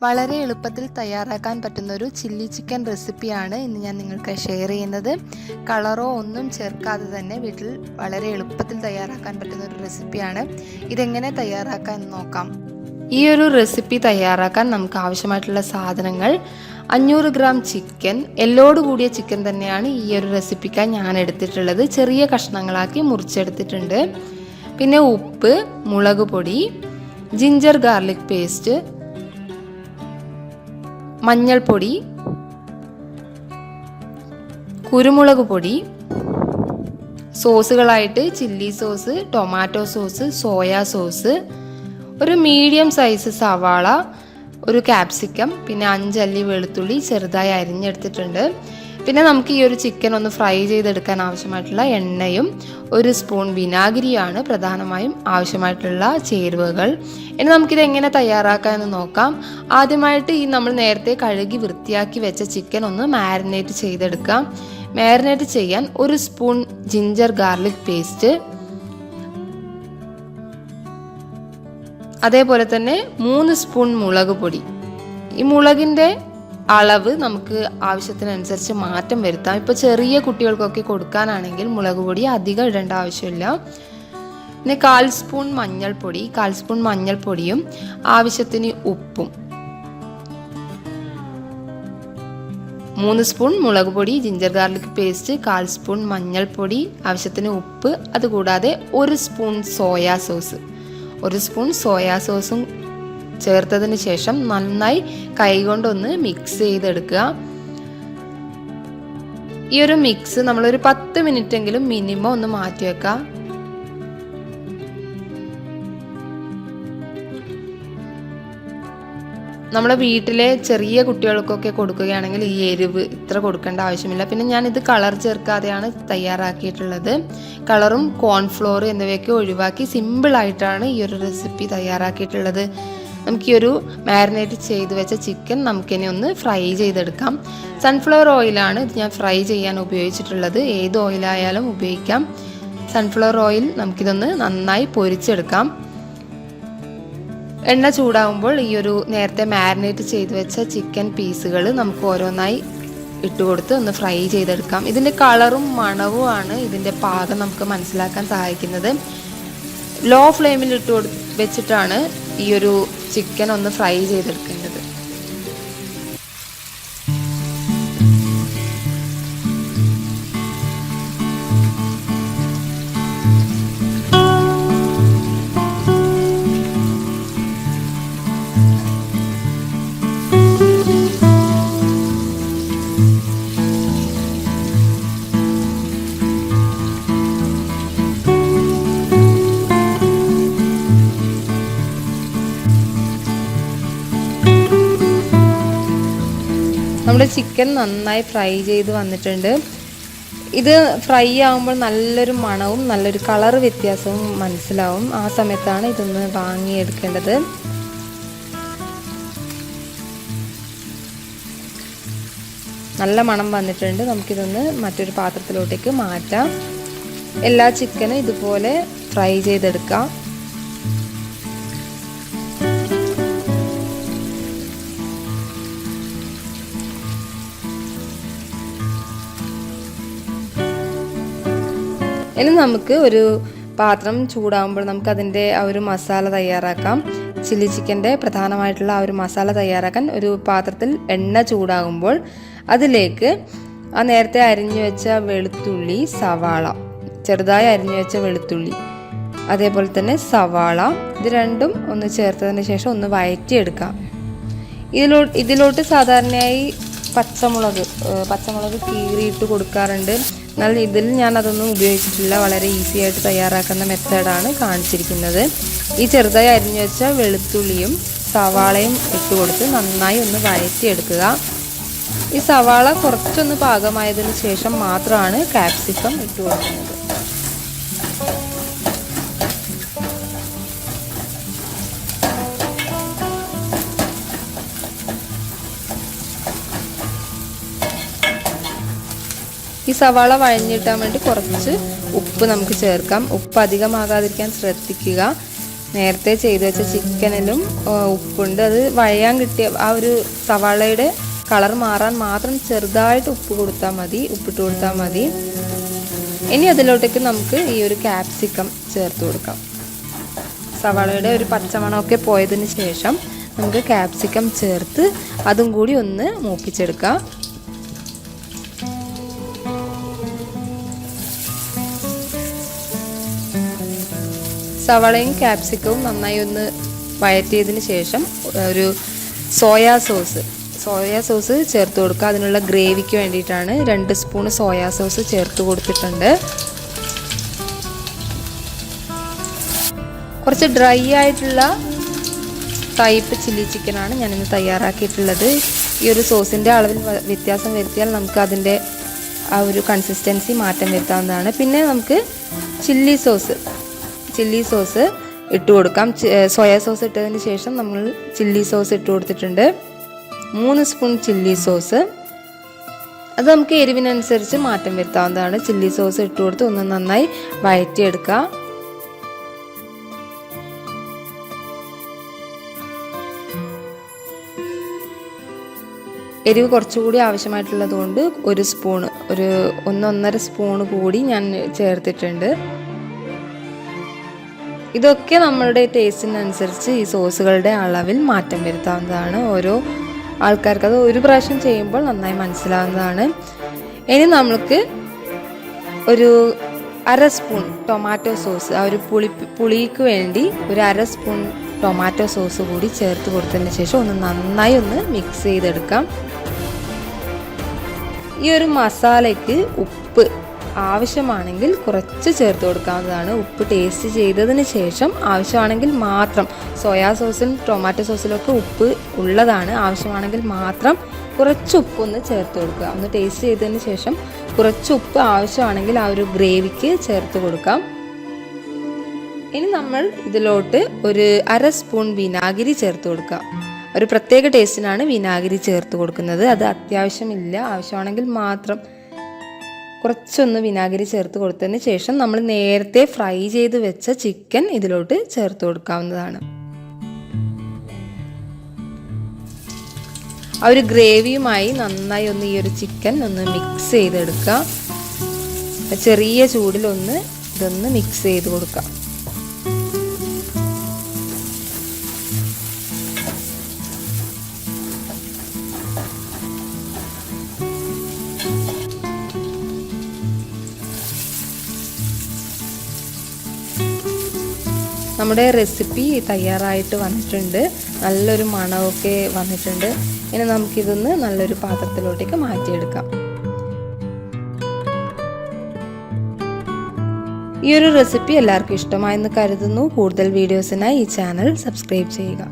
വളരെ എളുപ്പത്തിൽ തയ്യാറാക്കാൻ പറ്റുന്ന ഒരു ചില്ലി ചിക്കൻ റെസിപ്പിയാണ് ഇന്ന് ഞാൻ നിങ്ങൾക്ക് ഷെയർ ചെയ്യുന്നത്. കളറോ ഒന്നും ചേർക്കാതെ തന്നെ വീട്ടിൽ വളരെ എളുപ്പത്തിൽ തയ്യാറാക്കാൻ പറ്റുന്ന ഒരു റെസിപ്പിയാണ്. ഇതെങ്ങനെ തയ്യാറാക്കാൻ നോക്കാം. ഈ ഒരു റെസിപ്പി തയ്യാറാക്കാൻ നമുക്ക് ആവശ്യമായിട്ടുള്ള സാധനങ്ങൾ 500 ഗ്രാം ചിക്കൻ, എല്ലോട് കൂടിയ ചിക്കൻ തന്നെയാണ് ഈ ഒരു റെസിപ്പിക്കായി ഞാൻ എടുത്തിട്ടുള്ളത്. ചെറിയ കഷ്ണങ്ങളാക്കി മുറിച്ചെടുത്തിട്ടുണ്ട്. പിന്നെ ഉപ്പ്, മുളക് പൊടി, ജിഞ്ചർ ഗാർലിക് പേസ്റ്റ്, മഞ്ഞൾപ്പൊടി, കുരുമുളക് പൊടി, സോസുകളായിട്ട് chilli sauce, tomato sauce, soya sauce, ഒരു മീഡിയം സൈസ് സവാള, ഒരു ക്യാപ്സിക്കം, പിന്നെ 5 അല്ലി വെളുത്തുള്ളി ചെറുതായി അരിഞ്ഞെടുത്തിട്ടുണ്ട്. പിന്നെ നമുക്ക് ഈ ഒരു ചിക്കൻ ഒന്ന് ഫ്രൈ ചെയ്തെടുക്കാൻ ആവശ്യമായിട്ടുള്ള എണ്ണയും 1 സ്പൂൺ വിനാഗിരിയാണ് പ്രധാനമായും ആവശ്യമായിട്ടുള്ള ചേരുവകൾ. ഇനി നമുക്കിത് എങ്ങനെ തയ്യാറാക്കാമെന്ന് നോക്കാം. ആദ്യമായിട്ട് ഈ നമ്മൾ നേരത്തെ കഴുകി വൃത്തിയാക്കി വെച്ച ചിക്കൻ ഒന്ന് മാരിനേറ്റ് ചെയ്തെടുക്കാം. മാരിനേറ്റ് ചെയ്യാൻ 1 സ്പൂൺ ജിഞ്ചർ ഗാർലിക് പേസ്റ്റ്, അതേപോലെ തന്നെ 3 സ്പൂൺ മുളക് പൊടി. ഈ മുളകിൻ്റെ അളവ് നമുക്ക് ആവശ്യത്തിനനുസരിച്ച് മാറ്റം വരുത്താം. ഇപ്പോൾ ചെറിയ കുട്ടികൾക്കൊക്കെ കൊടുക്കാനാണെങ്കിൽ മുളക് പൊടി അധികം ഇടേണ്ട ആവശ്യമില്ല. പിന്നെ 1/4 സ്പൂൺ മഞ്ഞൾപ്പൊടി, 1/4 സ്പൂൺ മഞ്ഞൾപ്പൊടിയും ആവശ്യത്തിന് ഉപ്പും, 3 സ്പൂൺ മുളക് പൊടി, ജിഞ്ചർ ഗാർലിക് പേസ്റ്റ്, 1/4 സ്പൂൺ മഞ്ഞൾപ്പൊടി, ആവശ്യത്തിന് ഉപ്പ്, അതുകൂടാതെ 1 spoon soya sauce. 1 spoon soya സോസും ചേർത്തതിന് ശേഷം നന്നായി കൈകൊണ്ടൊന്ന് മിക്സ് ചെയ്തെടുക്കുക. ഈ ഒരു മിക്സ് നമ്മളൊരു 10 മിനിറ്റെങ്കിലും മിനിമം ഒന്ന് മാറ്റി വെക്കാം. നമ്മുടെ വീട്ടിലെ ചെറിയ കുട്ടികൾക്കൊക്കെ കൊടുക്കുകയാണെങ്കിൽ ഈ എരിവ് ഇത്ര കൊടുക്കേണ്ട ആവശ്യമില്ല. പിന്നെ ഞാനിത് കളർ ചേർക്കാതെയാണ് തയ്യാറാക്കിയിട്ടുള്ളത്. കളറും കോൺഫ്ലോർ എന്നിവയൊക്കെ ഒഴിവാക്കി സിമ്പിളായിട്ടാണ് ഈ ഒരു റെസിപ്പി തയ്യാറാക്കിയിട്ടുള്ളത്. നമുക്ക് ഈ ഒരു മാരിനേറ്റ് ചെയ്ത് വെച്ച ചിക്കൻ നമുക്കിനി ഒന്ന് ഫ്രൈ ചെയ്തെടുക്കാം. സൺഫ്ലവർ ഓയിലാണ് ഇത് ഞാൻ ഫ്രൈ ചെയ്യാൻ ഉപയോഗിച്ചിട്ടുള്ളത്. ഏത് ഓയിലായാലും ഉപയോഗിക്കാം. സൺഫ്ലവർ ഓയിൽ നമുക്കിതൊന്ന് നന്നായി പൊരിച്ചെടുക്കാം. എണ്ണ ചൂടാകുമ്പോൾ ഈ ഒരു നേരത്തെ മാരിനേറ്റ് ചെയ്ത് വെച്ച ചിക്കൻ പീസുകൾ നമുക്ക് ഓരോന്നായി ഇട്ടുകൊടുത്ത് ഒന്ന് ഫ്രൈ ചെയ്തെടുക്കാം. ഇതിൻ്റെ കളറും മണവുമാണ് ഇതിൻ്റെ പാകം നമുക്ക് മനസ്സിലാക്കാൻ സഹായിക്കുന്നത്. ലോ ഫ്ലെയിമിൽ വെച്ചിട്ടാണ് ഈ ഒരു ചിക്കൻ ഒന്ന് ഫ്രൈ ചെയ്തെടുക്കേണ്ടത്. നമ്മുടെ ചിക്കൻ നന്നായി ഫ്രൈ ചെയ്ത് വന്നിട്ടുണ്ട്. ഇത് ഫ്രൈ ആകുമ്പോൾ നല്ലൊരു മണവും നല്ലൊരു കളർ വ്യത്യാസവും മനസ്സിലാവും. ആ സമയത്താണ് ഇതൊന്ന് വാങ്ങിയെടുക്കേണ്ടത്. നല്ല മണം വന്നിട്ടുണ്ട്. നമുക്കിതൊന്ന് മറ്റൊരു പാത്രത്തിലോട്ടേക്ക് മാറ്റാം. എല്ലാ ചിക്കനും ഇതുപോലെ ഫ്രൈ ചെയ്തെടുക്കാം. ഇനി നമുക്ക് ഒരു പാത്രം ചൂടാകുമ്പോൾ നമുക്കതിൻ്റെ ആ ഒരു മസാല തയ്യാറാക്കാം. ചില്ലി ചിക്കൻ്റെ പ്രധാനമായിട്ടുള്ള ആ ഒരു മസാല തയ്യാറാക്കാൻ ഒരു പാത്രത്തിൽ എണ്ണ ചൂടാകുമ്പോൾ അതിലേക്ക് ആ നേരത്തെ അരിഞ്ഞു വെച്ച വെളുത്തുള്ളി, സവാള, ചെറുതായി അരിഞ്ഞു വെച്ച വെളുത്തുള്ളി, അതേപോലെ തന്നെ സവാള, ഇത് രണ്ടും ഒന്ന് ചേർത്തതിന് ശേഷം ഒന്ന് വഴറ്റിയെടുക്കാം. ഇതിലോട്ട് സാധാരണയായി പച്ചമുളക് കീറിയിട്ട് കൊടുക്കാറുണ്ട്. എന്നാൽ ഇതിൽ ഞാൻ അതൊന്നും ഉപയോഗിച്ചിട്ടില്ല. വളരെ ഈസി ആയിട്ട് തയ്യാറാക്കുന്ന മെത്തേഡാണ് കാണിച്ചിരിക്കുന്നത്. ഈ ചെറുതായി അരിഞ്ഞു വെച്ച വെളുത്തുള്ളിയും സവാളയും ഇട്ടുകൊടുത്ത് നന്നായി ഒന്ന് വഴറ്റിയെടുക്കുക. ഈ സവാള കുറച്ചൊന്ന് പാകമായതിനു ശേഷം മാത്രമാണ് ക്യാപ്സിക്കം ഇട്ട് കൊടുക്കുന്നത്. ഈ സവാള വഴഞ്ഞിട്ടാൻ വേണ്ടി കുറച്ച് ഉപ്പ് നമുക്ക് ചേർക്കാം. ഉപ്പ് അധികമാകാതിരിക്കാൻ ശ്രദ്ധിക്കുക. നേരത്തെ ചെയ്തു വെച്ച ചിക്കനിലും ഉപ്പുണ്ട്. അത് വഴയാൻ കിട്ടിയ ആ ഒരു സവാളയുടെ കളർ മാറാൻ മാത്രം ചെറുതായിട്ട് ഉപ്പിട്ട് കൊടുത്താൽ മതി. ഇനി അതിലോട്ടേക്ക് നമുക്ക് ഈ ഒരു ക്യാപ്സിക്കം ചേർത്ത് കൊടുക്കാം. സവാളയുടെ ഒരു പച്ചമണമൊക്കെ പോയതിന് ശേഷം നമുക്ക് ക്യാപ്സിക്കം ചേർത്ത് അതും കൂടി ഒന്ന് മൂപ്പിച്ചെടുക്കാം. സവാളയും ക്യാപ്സിക്കവും നന്നായി ഒന്ന് വഴറ്റിയതിന് ശേഷം ഒരു സോയാ സോസ് ചേർത്ത് കൊടുക്കുക. അതിനുള്ള ഗ്രേവിക്ക് വേണ്ടിയിട്ടാണ് 2 സ്പൂൺ സോയാ സോസ് ചേർത്ത് കൊടുത്തിട്ടുണ്ട്. കുറച്ച് ഡ്രൈ ആയിട്ടുള്ള ടൈപ്പ് ചില്ലി ചിക്കനാണ് ഞാനിന്ന് തയ്യാറാക്കിയിട്ടുള്ളത്. ഈ ഒരു സോസിൻ്റെ അളവിൽ വ്യത്യാസം വരുത്തിയാൽ നമുക്ക് അതിൻ്റെ ആ ഒരു കൺസിസ്റ്റൻസി മാറ്റം വരുത്താവുന്നതാണ്. പിന്നെ നമുക്ക് ചില്ലി സോസ് ഇട്ട് കൊടുക്കാം. സോയാ സോസ് ഇട്ടതിന് ശേഷം നമ്മൾ ചില്ലി സോസ് ഇട്ട് കൊടുത്തിട്ടുണ്ട്. 3 സ്പൂൺ ചില്ലി സോസ്. അത് നമുക്ക് എരിവിനനുസരിച്ച് മാറ്റം വരുത്താവുന്നതാണ്. ചില്ലി സോസ് ഇട്ട് കൊടുത്ത് ഒന്ന് നന്നായി വഴറ്റിയെടുക്കുക. എരിവ് കുറച്ചുകൂടി ആവശ്യമായിട്ടുള്ളതുകൊണ്ട് 1.5 സ്പൂൺ കൂടി ഞാൻ ചേർത്തിട്ടുണ്ട്. ഇതൊക്കെ നമ്മളുടെ ടേസ്റ്റിനനുസരിച്ച് ഈ സോസുകളുടെ അളവിൽ മാറ്റം വരുത്താവുന്നതാണ്. ഓരോ ആൾക്കാർക്ക് അത് ഒരു പ്രാവശ്യം ചെയ്യുമ്പോൾ നന്നായി മനസ്സിലാവുന്നതാണ്. ഇനി നമുക്ക് ഒരു 1/2 സ്പൂൺ ടൊമാറ്റോ സോസ്, ആ ഒരു പുളിക്ക് വേണ്ടി ഒരു 1/2 സ്പൂൺ ടൊമാറ്റോ സോസ് കൂടി ചേർത്ത് കൊടുത്തതിന് ശേഷം ഒന്ന് നന്നായി മിക്സ് ചെയ്തെടുക്കാം. ഈ ഒരു മസാലയ്ക്ക് ഉപ്പ് ആവശ്യമാണെങ്കിൽ കുറച്ച് ചേർത്ത് കൊടുക്കാവുന്നതാണ്. ഉപ്പ് ടേസ്റ്റ് ചെയ്തതിന് ശേഷം ആവശ്യമാണെങ്കിൽ മാത്രം, സോയാ സോസിലും ടൊമാറ്റോ സോസിലൊക്കെ ഉപ്പ് ഉള്ളതാണ്, ആവശ്യമാണെങ്കിൽ മാത്രം കുറച്ച് ഉപ്പൊന്ന് ചേർത്ത് കൊടുക്കുക. ഒന്ന് ടേസ്റ്റ് ചെയ്തതിന് ശേഷം കുറച്ച് ഉപ്പ് ആവശ്യമാണെങ്കിൽ ആ ഒരു ഗ്രേവിക്ക് ചേർത്ത് കൊടുക്കാം. ഇനി നമ്മൾ ഇതിലോട്ട് ഒരു 1/2 സ്പൂൺ വിനാഗിരി ചേർത്ത് കൊടുക്കുക. ഒരു പ്രത്യേക ടേസ്റ്റിനാണ് വിനാഗിരി ചേർത്ത് കൊടുക്കുന്നത്. അത് അത്യാവശ്യമില്ല, ആവശ്യമാണെങ്കിൽ മാത്രം കുറച്ചൊന്ന് വിനാഗിരി ചേർത്ത് കൊടുത്തതിന് ശേഷം നമ്മൾ നേരത്തെ ഫ്രൈ ചെയ്ത് വെച്ച ചിക്കൻ ഇതിലോട്ട് ചേർത്ത് കൊടുക്കാവുന്നതാണ്. ആ ഒരു ഗ്രേവിയുമായി നന്നായി ഈ ഒരു ചിക്കൻ ഒന്ന് മിക്സ് ചെയ്തെടുക്കുക. ചെറിയ ചൂടിൽ ഇതൊന്ന് മിക്സ് ചെയ്ത് കൊടുക്കാം. നമ്മുടെ റെസിപ്പി തയ്യാറായിട്ട് വന്നിട്ടുണ്ട്. നല്ലൊരു മണമൊക്കെ വന്നിട്ടുണ്ട്. ഇനി നമുക്കിതൊന്ന് നല്ലൊരു പാത്രത്തിലോട്ടേക്ക് മാറ്റിയെടുക്കാം. ഈ ഒരു റെസിപ്പി എല്ലാവർക്കും ഇഷ്ടമായെന്ന് കരുതുന്നു. കൂടുതൽ വീഡിയോസിനായി ഈ ചാനൽ സബ്സ്ക്രൈബ് ചെയ്യുക.